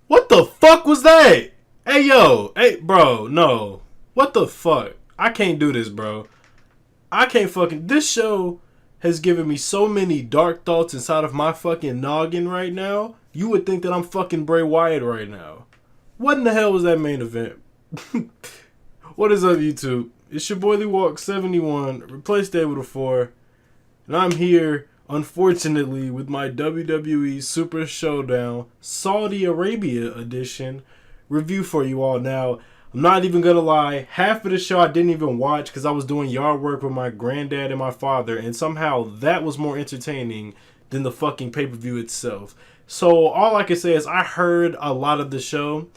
What the fuck was that? Hey, yo. Hey, bro. No. What the fuck? I can't do this, bro. I can't fucking... This show has given me so many dark thoughts inside of my fucking noggin right now. You would think that I'm fucking Bray Wyatt right now. What in the hell was that main event? What is up, YouTube? It's your boy Lee Walk 71. Replace Day with a 4. And I'm here, unfortunately, with my WWE Super ShowDown Saudi Arabia edition review for you all. Now, I'm not even gonna lie, half of the show I didn't even watch because I was doing yard work with my granddad and my father, and somehow that was more entertaining than the fucking pay-per-view itself. So all I can say is I heard a lot of the show.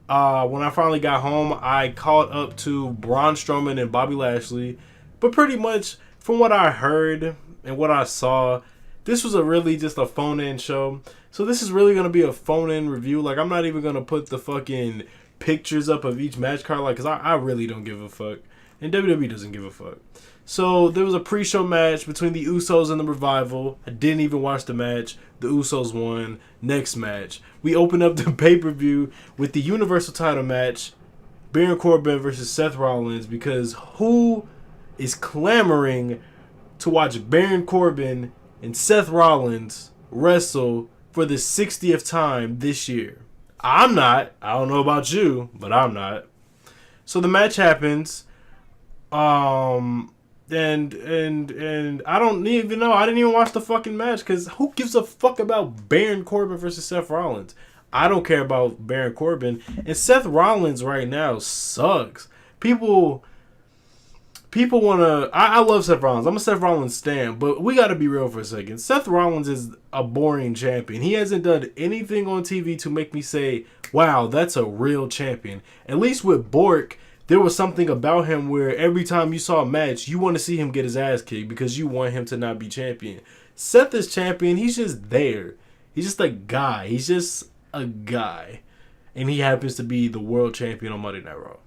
When I finally got home, I caught up to Braun Strowman and Bobby Lashley, but pretty much from what I heard and what I saw, this was really just a phone-in show. So this is really going to be a phone-in review. Like, I'm not even going to put the fucking pictures up of each match card, like, because I really don't give a fuck. And WWE doesn't give a fuck. So there was a pre-show match between the Usos and the Revival. I didn't even watch the match. The Usos won. Next match, we open up the pay-per-view with the Universal title match, Baron Corbin versus Seth Rollins, because who is clamoring to watch Baron Corbin and Seth Rollins wrestle for the 60th time this year? I'm not. I don't know about you, but I'm not. So the match happens. And I don't even know. I didn't even watch the fucking match because who gives a fuck about Baron Corbin versus Seth Rollins? I don't care about Baron Corbin. And Seth Rollins right now sucks. People want to... I love Seth Rollins. I'm a Seth Rollins stan, but we got to be real for a second. Seth Rollins is a boring champion. He hasn't done anything on TV to make me say, wow, that's a real champion. At least with Bork, there was something about him where every time you saw a match, you want to see him get his ass kicked because you want him to not be champion. Seth is champion. He's just there. He's just a guy. He's just a guy. And he happens to be the world champion on Monday Night Raw.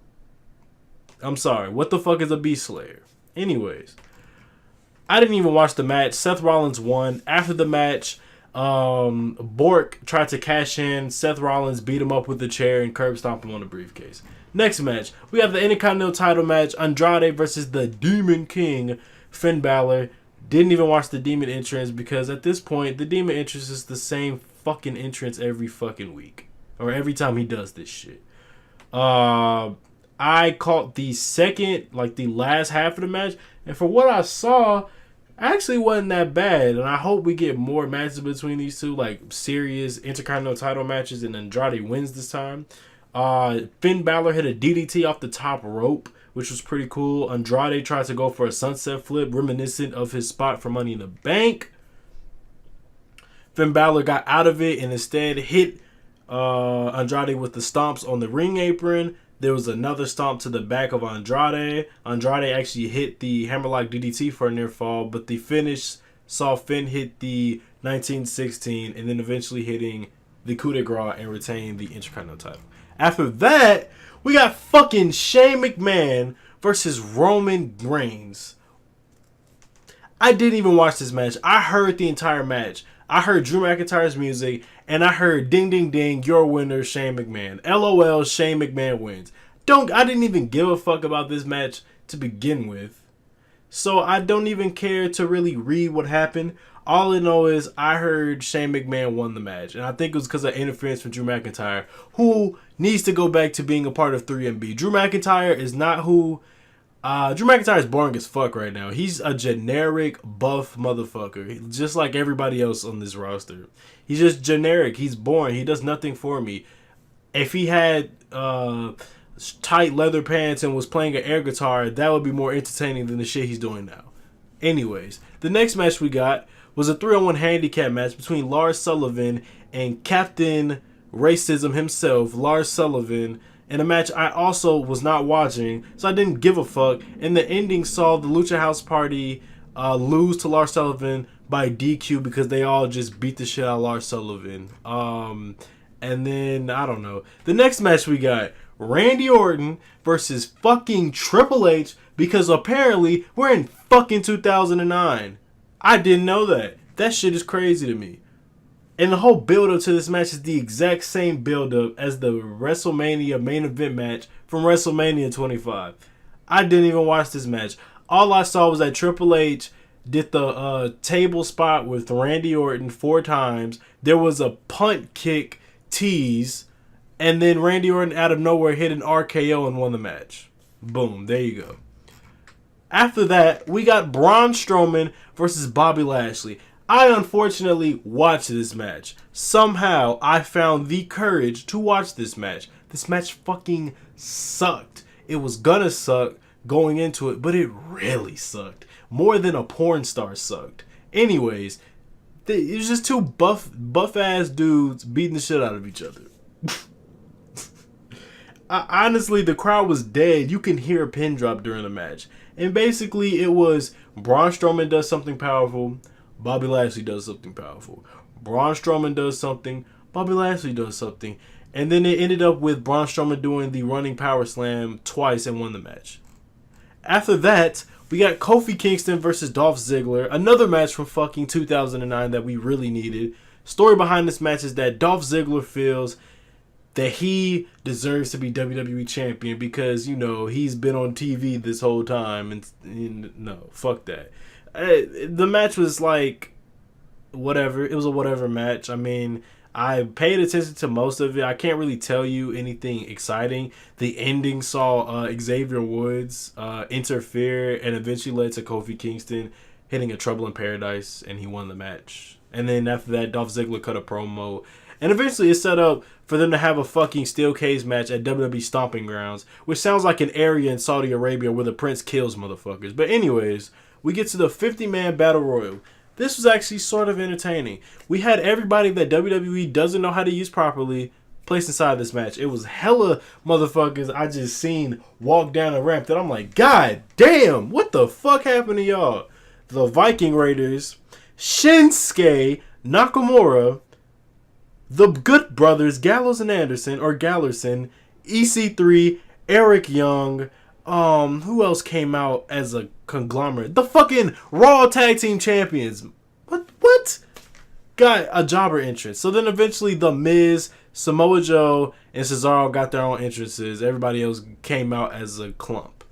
I'm sorry. What the fuck is a Beast Slayer? Anyways, I didn't even watch the match. Seth Rollins won. After the match, Bork tried to cash in. Seth Rollins beat him up with the chair and curb stomped him on the briefcase. Next match, we have the Intercontinental title match, Andrade versus the Demon King, Finn Bálor. Didn't even watch the Demon entrance because at this point, the Demon entrance is the same fucking entrance every fucking week. Or every time he does this shit. I caught the the last half of the match, and for what I saw, actually wasn't that bad. And I hope we get more matches between these two, like serious Intercontinental title matches, and Andrade wins this time. Finn Bálor hit a DDT off the top rope, which was pretty cool. Andrade tried to go for a sunset flip, reminiscent of his spot for Money in the Bank. Finn Bálor got out of it and instead hit Andrade with the stomps on the ring apron. There was another stomp to the back of Andrade. Andrade actually hit the hammerlock DDT for a near fall, but the finish saw Finn hit the 1916 and then eventually hitting the coup de grace and retain the Intercontinental title. After that, we got fucking Shane McMahon versus Roman Reigns. I didn't even watch this match. I heard the entire match. I heard Drew McIntyre's music, and I heard ding ding ding, your winner, Shane McMahon. LOL, Shane McMahon wins. I didn't even give a fuck about this match to begin with. So I don't even care to really read what happened. All I know is I heard Shane McMahon won the match. And I think it was because of interference from Drew McIntyre, who needs to go back to being a part of 3MB. Drew McIntyre is not who... Drew McIntyre is boring as fuck right now. He's a generic buff motherfucker. Just like everybody else on this roster. He's just generic. He's boring. He does nothing for me. If he had tight leather pants and was playing an air guitar, that would be more entertaining than the shit he's doing now. Anyways, the next match we got was a 3-on-1 handicap match between Lars Sullivan and Captain Racism himself, Lars Sullivan, in a match I also was not watching, so I didn't give a fuck. And the ending saw the Lucha House Party lose to Lars Sullivan by DQ because they all just beat the shit out of Lars Sullivan. And then, I don't know. The next match we got, Randy Orton versus fucking Triple H, because apparently we're in fucking 2009. I didn't know that. That shit is crazy to me. And the whole build-up to this match is the exact same build-up as the WrestleMania main event match from WrestleMania 25. I didn't even watch this match. All I saw was that Triple H did the table spot with Randy Orton 4 times. There was a punt kick tease. And then Randy Orton out of nowhere hit an RKO and won the match. Boom. There you go. After that, we got Braun Strowman versus Bobby Lashley. I unfortunately watched this match. Somehow, I found the courage to watch this match. This match fucking sucked. It was gonna suck going into it, but it really sucked. More than a porn star sucked. Anyways, it was just two buff-ass dudes beating the shit out of each other. Honestly, the crowd was dead. You can hear a pin drop during the match. And basically, it was Braun Strowman does something powerful. Bobby Lashley does something powerful. Braun Strowman does something. Bobby Lashley does something. And then it ended up with Braun Strowman doing the running power slam twice and won the match. After that, we got Kofi Kingston versus Dolph Ziggler. Another match from fucking 2009 that we really needed. Story behind this match is that Dolph Ziggler feels that he deserves to be WWE champion because, you know, he's been on TV this whole time. And no, fuck that. The match was like, whatever. It was a whatever match. I mean, I paid attention to most of it. I can't really tell you anything exciting. The ending saw Xavier Woods interfere and eventually led to Kofi Kingston hitting a Trouble in Paradise, and he won the match. And then after that, Dolph Ziggler cut a promo. And eventually it's set up for them to have a fucking steel cage match at WWE Stomping Grounds, which sounds like an area in Saudi Arabia where the prince kills motherfuckers. But anyways, we get to the 50-man Battle Royal. This was actually sort of entertaining. We had everybody that WWE doesn't know how to use properly placed inside this match. It was hella motherfuckers I just seen walk down the ramp that I'm like, God damn, what the fuck happened to y'all? The Viking Raiders, Shinsuke Nakamura, the Good Brothers, Gallows and Anderson, or Gallerson, EC3, Eric Young, who else came out as a conglomerate? The fucking Raw Tag Team Champions. What? Got a jobber entrance. So then eventually The Miz, Samoa Joe, and Cesaro got their own entrances. Everybody else came out as a clump.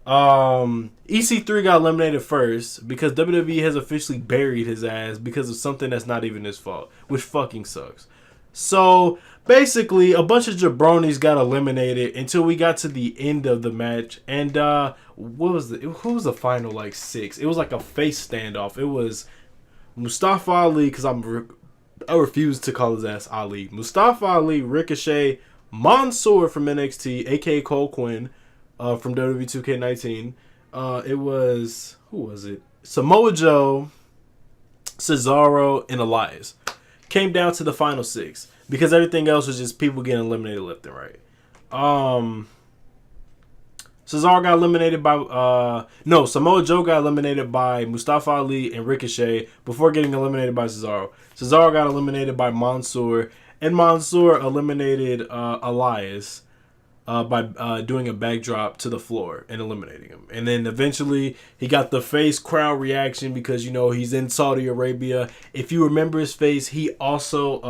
EC3 got eliminated first because WWE has officially buried his ass because of something that's not even his fault, which fucking sucks. So basically, a bunch of jabronis got eliminated until we got to the end of the match. And who was the final like 6? It was like a face standoff. It was Mustafa Ali, because I refuse to call his ass Ali. Mustafa Ali, Ricochet, Mansoor from NXT, aka Cole Quinn, from WWE 2K19. It was, who was it? Samoa Joe, Cesaro, and Elias. Came down to the final 6 because everything else was just people getting eliminated left and right. Cesaro got eliminated by Samoa Joe got eliminated by Mustafa Ali and Ricochet before getting eliminated by Cesaro. Cesaro got eliminated by Mansoor, and Mansoor eliminated Elias by doing a backdrop to the floor and eliminating him. And then eventually he got the face crowd reaction because, you know, he's in Saudi Arabia. If you remember his face, he also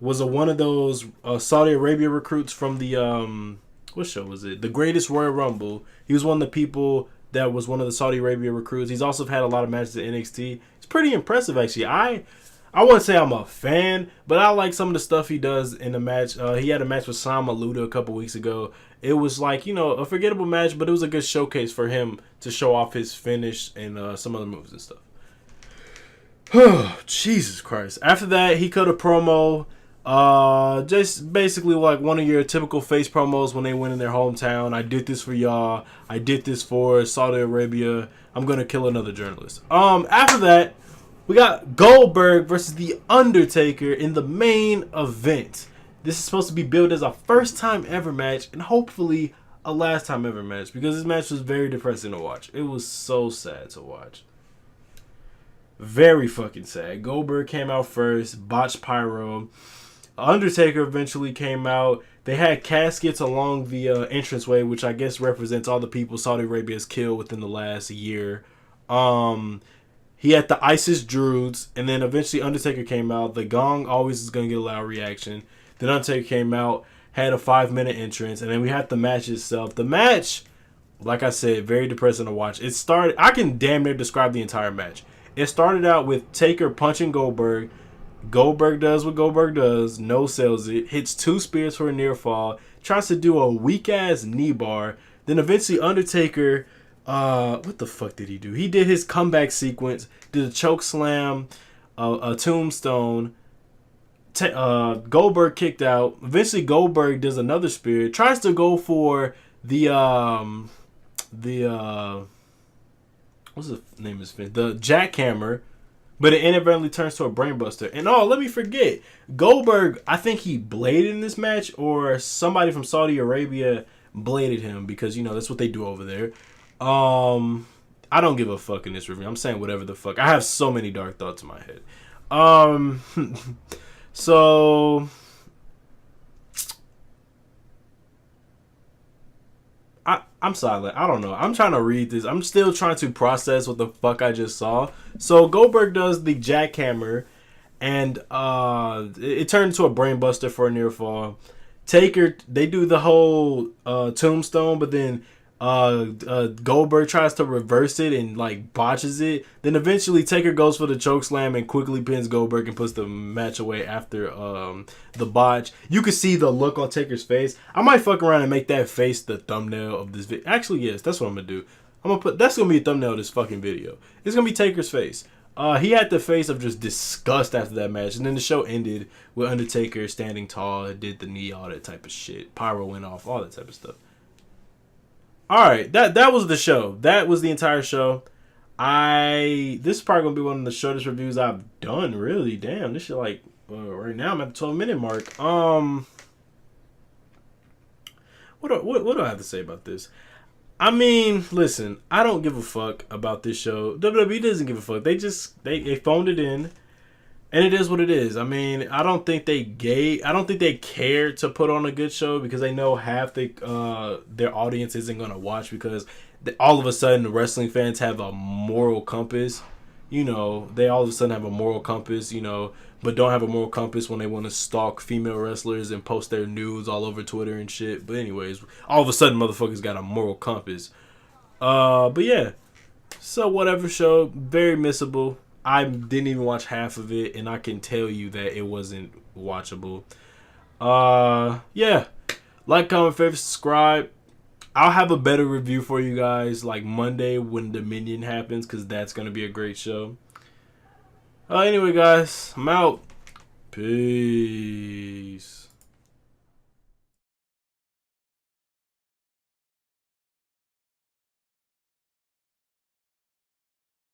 was one of those Saudi Arabia recruits from the what show was it? The Greatest Royal Rumble. He was one of the people that was one of the Saudi Arabia recruits. He's also had a lot of matches at NXT. It's pretty impressive, actually. I wouldn't say I'm a fan, but I like some of the stuff he does in the match. He had a match with Sam Maluda a couple weeks ago. It was like, you know, a forgettable match, but it was a good showcase for him to show off his finish and some other moves and stuff. Oh, Jesus Christ. After that, he cut a promo. Just basically like one of your typical face promos when they win in their hometown. I did this for y'all. I did this for Saudi Arabia. I'm going to kill another journalist. After that, we got Goldberg versus The Undertaker in the main event. This is supposed to be billed as a first time ever match and hopefully a last time ever match because this match was very depressing to watch. It was so sad to watch. Very fucking sad. Goldberg came out first, botched pyro. Undertaker eventually came out. They had caskets along the entranceway, which I guess represents all the people Saudi Arabia has killed within the last year. He had the ISIS Druids, and then eventually Undertaker came out. The Gong always is going to get a loud reaction. Then Undertaker came out, had a 5-minute entrance, and then we had the match itself. The match, like I said, very depressing to watch. It started, I can damn near describe the entire match. It started out with Taker punching Goldberg. Goldberg does what Goldberg does, no sells it, hits 2 spears for a near fall, tries to do a weak ass knee bar. Then eventually Undertaker, what the fuck did he do? He did his comeback sequence, did a choke slam, a tombstone. Goldberg kicked out. Eventually Goldberg does another spear, tries to go for the what's the name of his finish? The jackhammer, but it inadvertently turns to a brainbuster. And let me forget, Goldberg, I think he bladed in this match, or somebody from Saudi Arabia bladed him, because that's what they do over there. I don't give a fuck in this review. I'm saying whatever the fuck. I have so many dark thoughts in my head. So I'm silent. I don't know. I'm trying to read this. I'm still trying to process what the fuck I just saw. So Goldberg does the jackhammer, and it turned into a brainbuster for a near fall. Taker, they do the whole tombstone, but then Goldberg tries to reverse it and botches it. Then eventually Taker goes for the choke slam and quickly pins Goldberg and puts the match away after the botch. You can see the look on Taker's face. I might fuck around and make that face the thumbnail of this video. Actually, yes, that's what I'm gonna do. That's gonna be a thumbnail of this fucking video. It's gonna be Taker's face. He had the face of just disgust after that match, and then the show ended with Undertaker standing tall, did the knee, all that type of shit. Pyro went off, all that type of stuff. Alright, that was the show. That was the entire show. This is probably going to be one of the shortest reviews I've done, really. Damn, this shit right now I'm at the 12-minute mark. What do I have to say about this? I mean, listen, I don't give a fuck about this show. WWE doesn't give a fuck. They phoned it in. And it is what it is. I mean, I don't think they cared to put on a good show, because they know half their audience isn't going to watch, because all of a sudden the wrestling fans have a moral compass. They all of a sudden have a moral compass, but don't have a moral compass when they want to stalk female wrestlers and post their nudes all over Twitter and shit. But anyways, all of a sudden motherfuckers got a moral compass. But yeah. So whatever show, very missable. I didn't even watch half of it, and I can tell you that it wasn't watchable. Yeah. Like, comment, favorite, subscribe. I'll have a better review for you guys Monday when Dominion happens, because that's going to be a great show. Anyway, guys, I'm out. Peace.